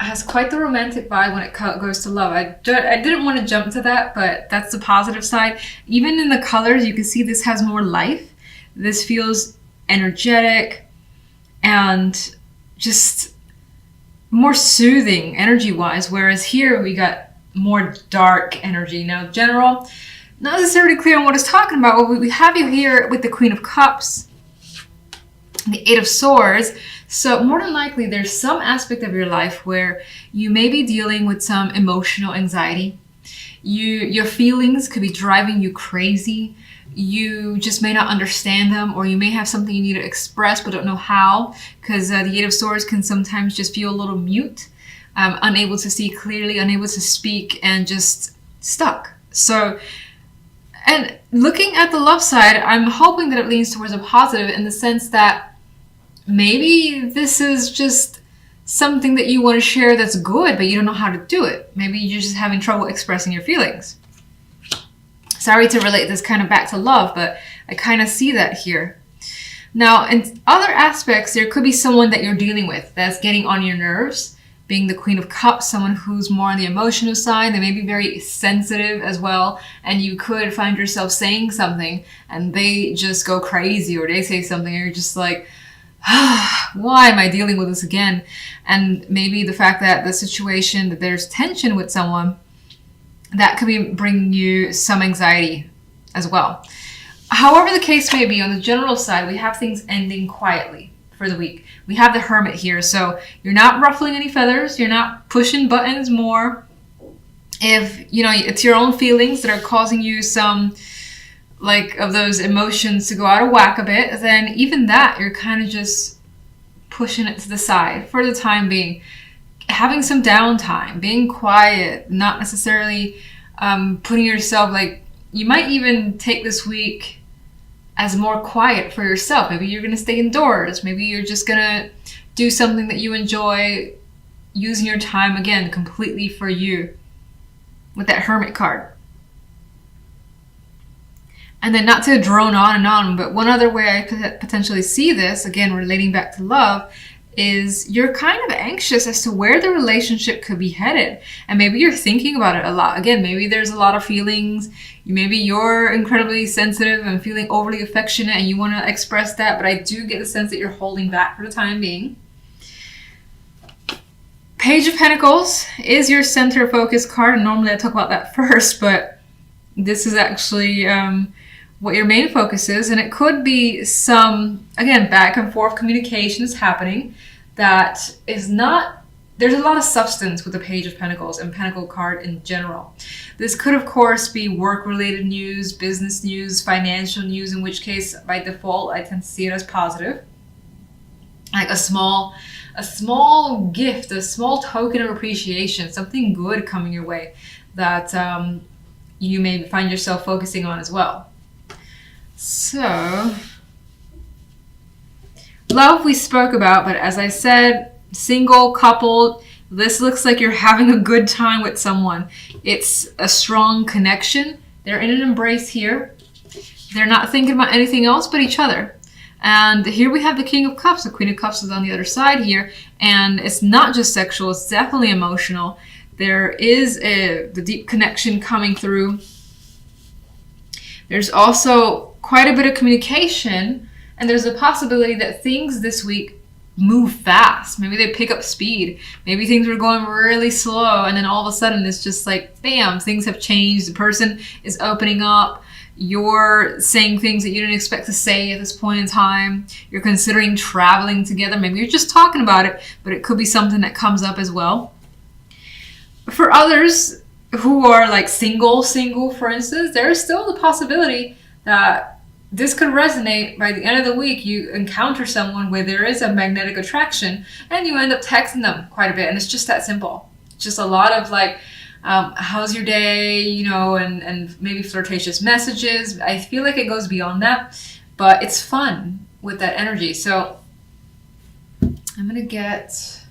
has quite the romantic vibe when it goes to love. I didn't want to jump to that, but that's the positive side. Even in the colors, you can see this has more life. This feels energetic and just more soothing energy-wise, whereas here we got more dark energy. Now, general, not necessarily clear on what it's talking about, but we have you here with the Queen of Cups, the Eight of Swords. So more than likely, there's some aspect of your life where you may be dealing with some emotional anxiety. Your feelings could be driving you crazy. You just may not understand them, or you may have something you need to express but don't know how, because the Eight of Swords can sometimes just feel a little mute, unable to see clearly, unable to speak, and just stuck. So, and looking at the love side, I'm hoping that it leans towards a positive in the sense that maybe this is just something that you want to share that's good, but you don't know how to do it. Maybe you're just having trouble expressing your feelings. Sorry to relate this kind of back to love, but I kind of see that here. Now, in other aspects, there could be someone that you're dealing with that's getting on your nerves, being the Queen of Cups, someone who's more on the emotional side. They may be very sensitive as well, and you could find yourself saying something and they just go crazy, or they say something and you're just like, why am I dealing with this again? And maybe the fact that the situation, that there's tension with someone, that could be bringing you some anxiety as well. However the case may be, on the general side, we have things ending quietly for the week. We have the Hermit here, so you're not ruffling any feathers, you're not pushing buttons more. If, you know, it's your own feelings that are causing you some, like, of those emotions to go out of whack a bit, then even that, you're kind of just pushing it to the side for the time being. Having some downtime, being quiet, not necessarily putting yourself, like, you might even take this week as more quiet for yourself. Maybe you're going to stay indoors. Maybe you're just going to do something that you enjoy, using your time, again, completely for you with that Hermit card. And then, not to drone on and on, but one other way I could potentially see this, again, relating back to love, is you're kind of anxious as to where the relationship could be headed. And maybe you're thinking about it a lot. Again, maybe there's a lot of feelings. Maybe you're incredibly sensitive and feeling overly affectionate and you want to express that, but I do get the sense that you're holding back for the time being. Page of Pentacles is your center focus card. And normally I talk about that first, but this is actually what your main focus is, and it could be some, again, back and forth communication is happening that is not, there's a lot of substance with the Page of Pentacles and Pentacle card in general. This could, of course, be work-related news, business news, financial news, in which case, by default, I tend to see it as positive. Like a small gift, a small token of appreciation, something good coming your way that you may find yourself focusing on as well. So, love we spoke about, but as I said, single, coupled, this looks like you're having a good time with someone. It's a strong connection. They're in an embrace here. They're not thinking about anything else but each other. And here we have the King of Cups. The Queen of Cups is on the other side here. And it's not just sexual, it's definitely emotional. There is the deep connection coming through. There's also quite a bit of communication, and there's a possibility that things this week move fast. Maybe they pick up speed. Maybe things were going really slow, and then all of a sudden it's just like, bam, things have changed. The person is opening up. You're saying things that you didn't expect to say at this point in time. You're considering traveling together. Maybe you're just talking about it, but it could be something that comes up as well. For others who are like single, for instance, there is still the possibility that this could resonate. By the end of the week, you encounter someone where there is a magnetic attraction and you end up texting them quite a bit. And it's just that simple. Just a lot of like, how's your day, you know, and maybe flirtatious messages. I feel like it goes beyond that, but it's fun with that energy. So I'm going to get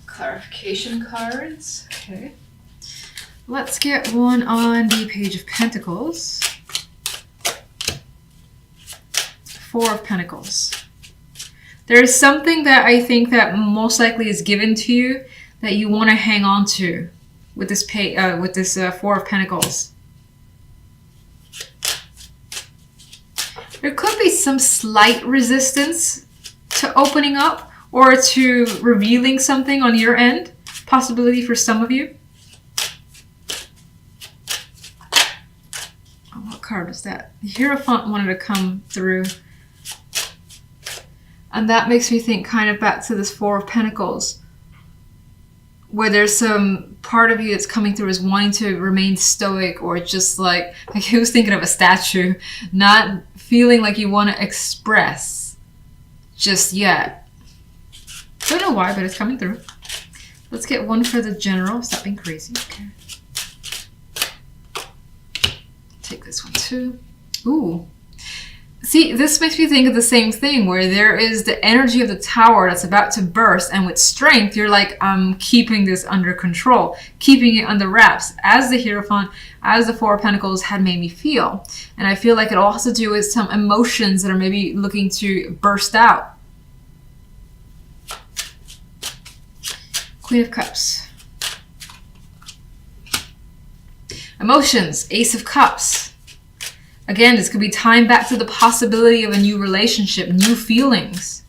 clarification cards. Okay. Let's get one on the Page of Pentacles. Four of Pentacles. There is something that I think that most likely is given to you that you want to hang on to with this Four of Pentacles. There could be some slight resistance to opening up or to revealing something on your end. Possibility for some of you. Oh, what card is that? The Hierophant wanted to come through. And that makes me think kind of back to this Four of Pentacles, where there's some part of you that's coming through as wanting to remain stoic, or just like I was thinking of a statue, not feeling like you want to express just yet. Don't know why, but it's coming through. Let's get one for the general. Stop being crazy. Okay. Take this one too. Ooh. See, this makes me think of the same thing, where there is the energy of the Tower that's about to burst, and with strength, you're like, I'm keeping this under control, keeping it under wraps, as the Hierophant, as the Four of Pentacles had made me feel. And I feel like it all has to do with some emotions that are maybe looking to burst out. Queen of Cups. Emotions, Ace of Cups. Again, this could be tying back to the possibility of a new relationship, new feelings.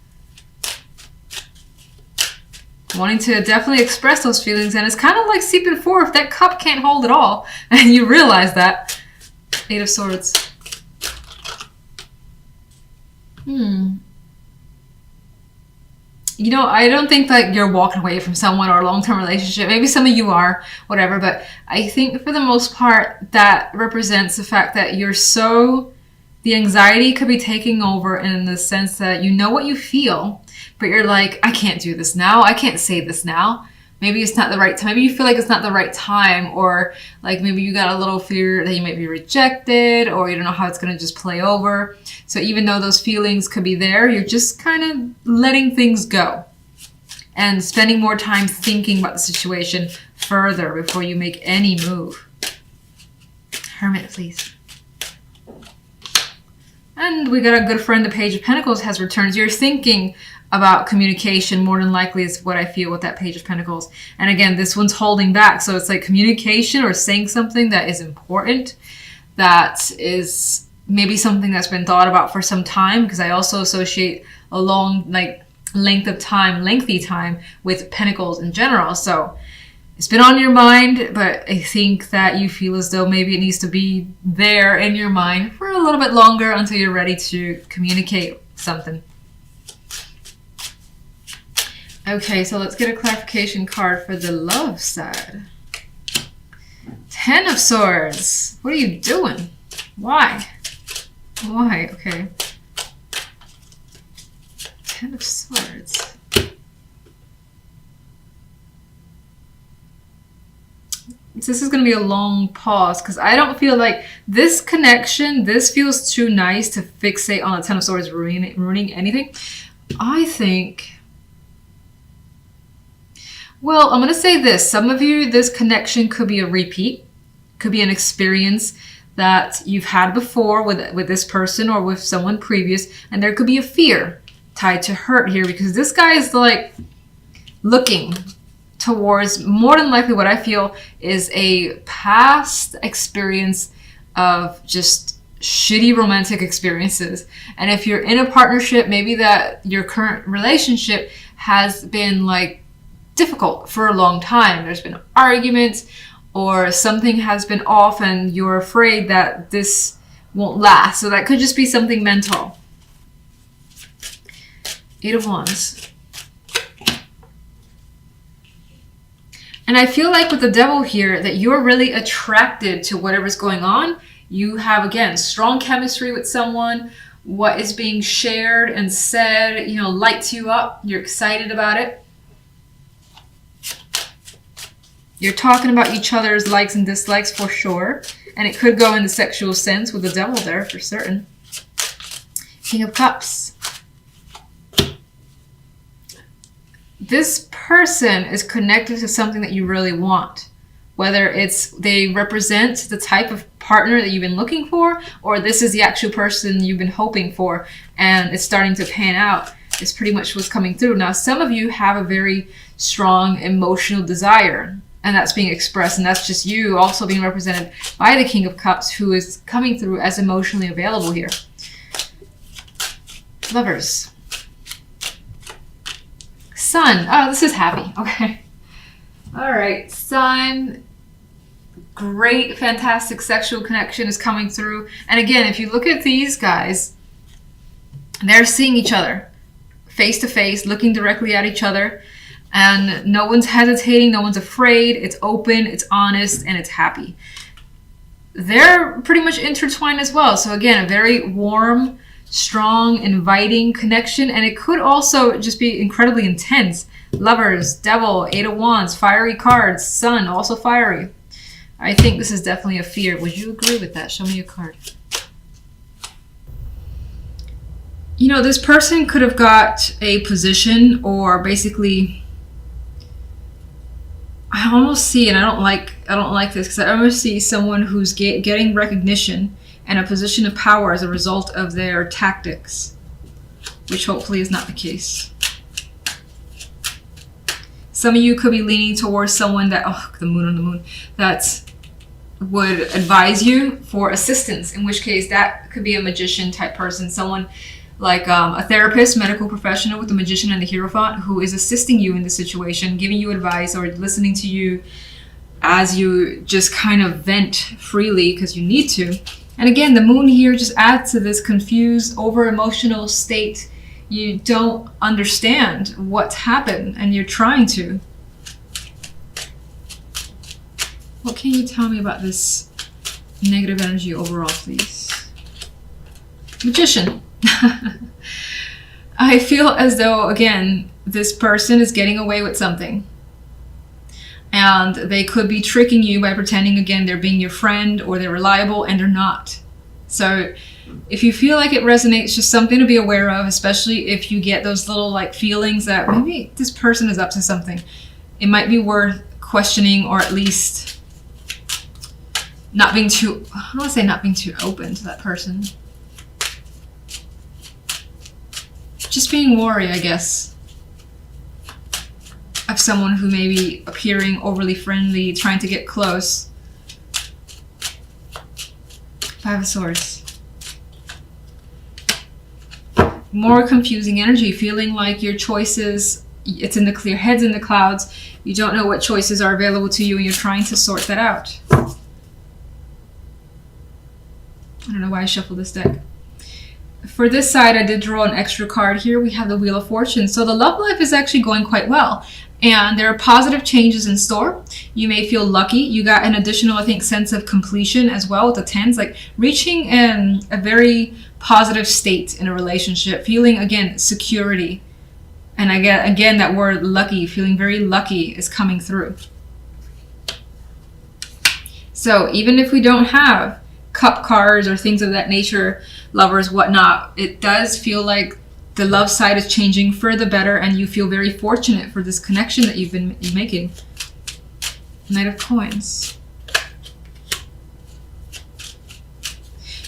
Wanting to definitely express those feelings, and it's kind of like seeping forth. That cup can't hold it all, and you realize that. Eight of Swords. You know, I don't think that you're walking away from someone or a long-term relationship. Maybe some of you are, whatever. But I think for the most part, that represents the fact that you're so... The anxiety could be taking over in the sense that you know what you feel, but you're like, I can't do this now. I can't say this now. Maybe it's not the right time. Maybe you feel like it's not the right time, or like maybe you got a little fear that you might be rejected, or you don't know how it's going to just play over. So even though those feelings could be there, you're just kind of letting things go and spending more time thinking about the situation further before you make any move. Hermit, please. And we got a good friend, the Page of Pentacles has returned. You're thinking about communication more than likely is what I feel with that Page of Pentacles. And again, this one's holding back. So it's like communication or saying something that is important, that is maybe something that's been thought about for some time, because I also associate a long, like, lengthy time with Pentacles in general. So it's been on your mind, but I think that you feel as though maybe it needs to be there in your mind for a little bit longer until you're ready to communicate something. Okay, so let's get a clarification card for the love side. Ten of Swords. What are you doing? Why? Why? Okay. Ten of Swords. This is going to be a long pause because I don't feel like this connection, this feels too nice to fixate on the Ten of Swords ruining anything. I think... Well, I'm going to say this. Some of you, this connection could be a repeat. Could be an experience that you've had before with this person or with someone previous. And there could be a fear tied to hurt here, because this guy is like looking towards, more than likely what I feel is a past experience of just shitty romantic experiences. And if you're in a partnership, maybe that your current relationship has been like difficult for a long time. There's been arguments or something has been off and you're afraid that this won't last. So that could just be something mental. Eight of Wands. And I feel like with the Devil here that you're really attracted to whatever's going on. You have, again, strong chemistry with someone. What is being shared and said, you know, lights you up. You're excited about it. You're talking about each other's likes and dislikes for sure. And it could go in the sexual sense with the Devil there for certain. King of Cups. This person is connected to something that you really want. Whether it's they represent the type of partner that you've been looking for, or this is the actual person you've been hoping for and it's starting to pan out. is pretty much what's coming through. Now, some of you have a very strong emotional desire, and that's being expressed, and that's just you also being represented by the King of Cups, who is coming through as emotionally available here. Lovers. Sun. Oh, this is happy. Okay. All right. Sun. Great, fantastic sexual connection is coming through. And again, if you look at these guys, they're seeing each other face to face, looking directly at each other. And no one's hesitating. No one's afraid. It's open, it's honest, and it's happy. They're pretty much intertwined as well. So again, a very warm, strong, inviting connection, and it could also just be incredibly intense. Lovers, Devil, Eight of Wands, fiery cards, Sun, also fiery. I think this is definitely a fear. Would you agree with that? Show me a card. You know, this person could have got a position, or basically, I almost see, and I don't like this, because I almost see someone who's getting recognition and a position of power as a result of their tactics, which hopefully is not the case. Some of you could be leaning towards someone that, oh, the moon on the moon, that would advise you for assistance, in which case that could be a magician type person, someone like a therapist, medical professional with the Magician and the Hierophant, who is assisting you in the situation, giving you advice, or listening to you as you just kind of vent freely because you need to. And again, the moon here just adds to this confused, over-emotional state. You don't understand what's happened, and you're trying to. What can you tell me about this negative energy overall, please? Magician. I feel as though, again, this person is getting away with something. And they could be tricking you by pretending, again, they're being your friend or they're reliable, and they're not. So if you feel like it resonates, just something to be aware of, especially if you get those little like feelings that maybe this person is up to something. It might be worth questioning, or at least not being too, I don't want to say not being too open to that person. Just being wary, I guess, of someone who may be appearing overly friendly, trying to get close. Five of Swords. More confusing energy, feeling like your choices, it's in the clear, heads in the clouds. You don't know what choices are available to you, and you're trying to sort that out. I don't know why I shuffled this deck. For this side, I did draw an extra card here. We have the Wheel of Fortune. So the love life is actually going quite well. And there are positive changes in store. You may feel lucky. You got an additional, I think, sense of completion as well with the tens. Like reaching a very positive state in a relationship. Feeling, again, security. And again, that word lucky, feeling very lucky is coming through. So even if we don't have cup cards or things of that nature, lovers, whatnot, it does feel like the love side is changing for the better, and you feel very fortunate for this connection that you've been making. Knight of Coins.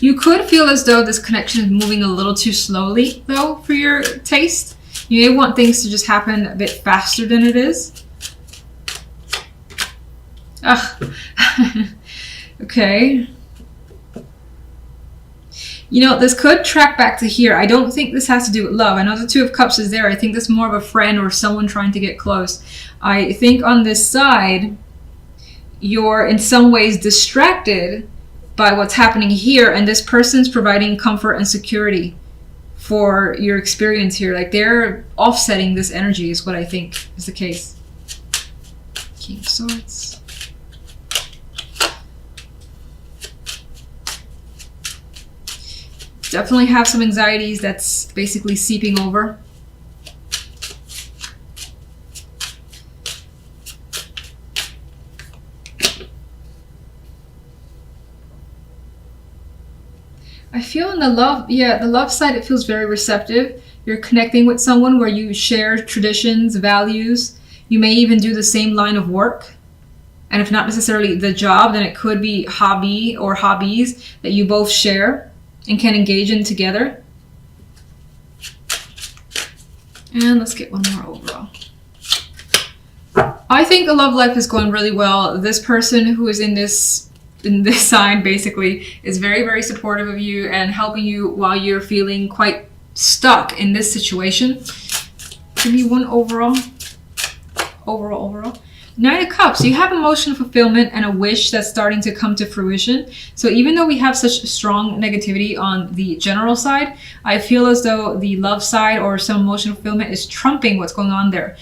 You could feel as though this connection is moving a little too slowly, though, for your taste. You may want things to just happen a bit faster than it is. Ugh. Okay. You know, this could track back to here. I don't think this has to do with love. I know the Two of Cups is there. I think that's more of a friend or someone trying to get close. I think on this side, you're in some ways distracted by what's happening here, and this person's providing comfort and security for your experience here. Like they're offsetting this energy is what I think is the case. King of Swords. Definitely have some anxieties that's basically seeping over. I feel in the love, the love side, it feels very receptive. You're connecting with someone where you share traditions, values. You may even do the same line of work. And if not necessarily the job, then it could be hobby or hobbies that you both share and can engage in together. And let's get one more overall. I think the love life is going really well. This person who is in this sign basically is very, very supportive of you and helping you while you're feeling quite stuck in this situation. Give me one overall. Overall. Nine of Cups. You have emotional fulfillment and a wish that's starting to come to fruition. So even though we have such strong negativity on the general side, I feel as though the love side or some emotional fulfillment is trumping what's going on there.